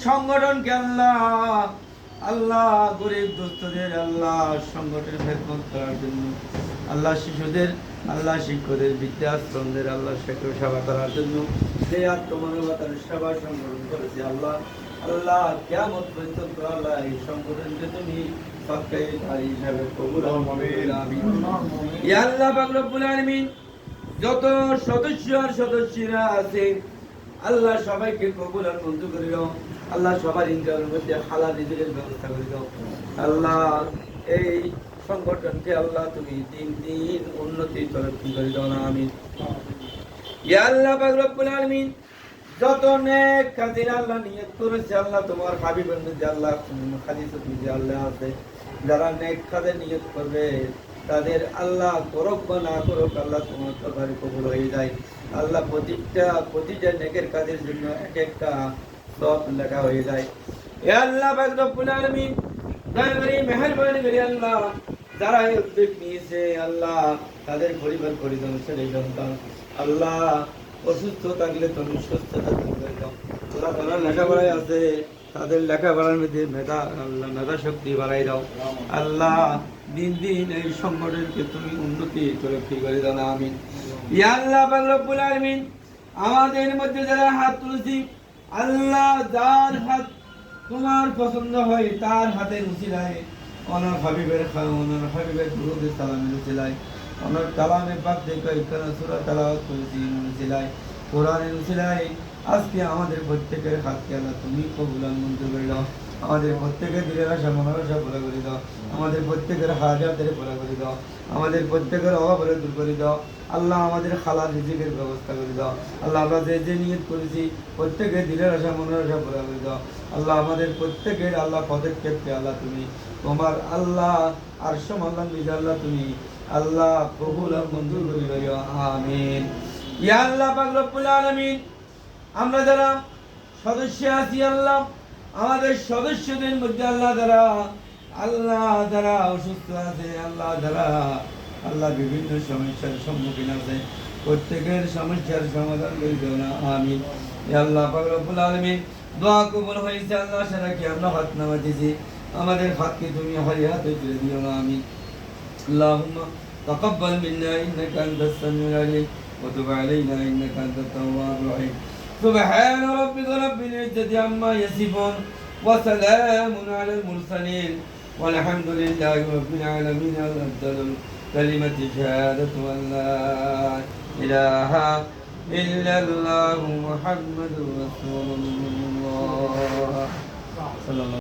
সংগঠনকে আল্লাহ আল্লাহ গরিব দুস্থদের আল্লাহ সংগঠনের খেদমত করার জন্য, আল্লাহ শিশুদের, আল্লাহ শিক্ষকদের, বৃদ্ধাশ্রমদের আল্লাহ সেবা করার জন্য যে আত্মমানবতার সেবা সংগঠন করেছে আল্লাহ আল্লাহ কিয়ামত পর্যন্ত আল্লাহ এই সংগঠনকে তুমি সরকারি হিসাবে কবুল আমিন। ইয়া আল্লাহ পাক রব্বুল আলামিন যত সদস্য আর সদস্যরা আছে আল্লাহ সবাইকে কবুল আর মঞ্জুর করে দাও আল্লাহ, সবার ইনকামের মধ্যে হালাল রিজিকের ব্যবস্থা করে দাও আল্লাহ। এই সংগঠনকে আল্লাহ তুমি দিন দিন উন্নতি তরক্কি করে দাও না আমিন। ইয়া আল্লাহ পাক রব্বুল আলামিন যত নেক কাজে আল্লাহ নিয়ত করেছে আল্লাহ তোমার হাবিবের মধ্যে আল্লাহ হাদিসে যে আল্লাহ আছে যারা নেক কাজে নিয়ত করবে তাদের আল্লাহ করুক বা না করুক আল্লাহ তোমার দরবারে কবুল হয়ে যায় আল্লাহ। প্রতিটা নেকের কাজের জন্য এক একটা সওয়াব লেখা হয়ে যায়। হে আল্লাহ পাক রব্বুল আলামিন দয়া করে মেহেরবানি করে আল্লাহ যারা এই উদ্যোগ নিয়েছে আল্লাহ তাদের পরিবার পরিজন ছেলে সন্তান আল্লাহ অসুস্থ থাকলে তুমি সুস্থতা করে দাও আল্লাহ। যারা লেখাপড়ায় আছে তাদের লেখাপড়ার মধ্যে মেধা শক্তি বাড়াই দাও আল্লাহ। দিন দিন এই সংগঠনকে তুমি উন্নতি তরক্কি করে দাও না আমিন। ইয়া আল্লাহ পাক রব্বুল আলামিন আমাদের মধ্যে যারা হাত তুলছি আল্লাহ যার হাত তোমার পছন্দ হয় তার হাতের উসিলায় ওনার হাবিবের দুরূদের সালামের উসিলায় ওনার কালামে পাক দেখো ইকরা সূরা তেলাওয়াত করেছি উসিলায় কোরআনের উসিলায় আজকে আমাদের প্রত্যেকের হাতকে আল্লাহ তুমি কবুল আর মঞ্জুর করে দাও। আমাদের প্রত্যেকের দিলের আশা মনের আশা পুরা করে দাও, আমাদের প্রত্যেকের হাজাতের পুরা করে দাও, আমাদের প্রত্যেকের অভাবের দূর করে দাও আল্লাহ। আমাদের হালাল রিজিকের ব্যবস্থা করে দাও আল্লাহ। আমরা যে নিয়ত করেছি প্রত্যেকের দিলের আশা মনের আশা পুরা করে দাও আল্লাহ। আমাদের প্রত্যেকের আল্লাহ পদক্ষেপকে আল্লাহ তুমি তোমার আল্লাহ আরশ আল্লাহ নিজে আল্লাহ তুমি আল্লাহ কবুল আর মঞ্জুর করে লইও আমিন। ইয়া আল্লাহ পাক রব্বুল আলামিন আমরা যারা সদস্য আছি আল্লাহ আমাদের সদস্যদের মধ্যে আল্লাহ যারা অসুস্থ আছে আল্লাহ যারা আল্লাহ বিভিন্ন সমস্যার সম্মুখীন আছে প্রত্যেকের সমস্যার সমাধান করে দিও না আমিন। ইয়া আল্লাহ পাক রব্বুল আলামিন দোয়া কবুল হয়েছে আল্লাহ। সেটা কি আমরা হাত নামাইতেছি আমাদের হাতকে তুমি হারি হাতে তুলে দিও না আমিন। আল্লাহুম্মা তাকাব্বাল মিন্না ইন্নাকা আনতাস সামিউল আলিম ওয়া তুব আলাইনা ইন্নাকা আনতাত তাওয়াবুর রহিম। سبحان ربك رب العزة عما يصفون وسلام على المرسلين والحمد لله رب العالمين. أفضل كلمة شهادة أن لا إله إلا الله محمد رسول الله صلى الله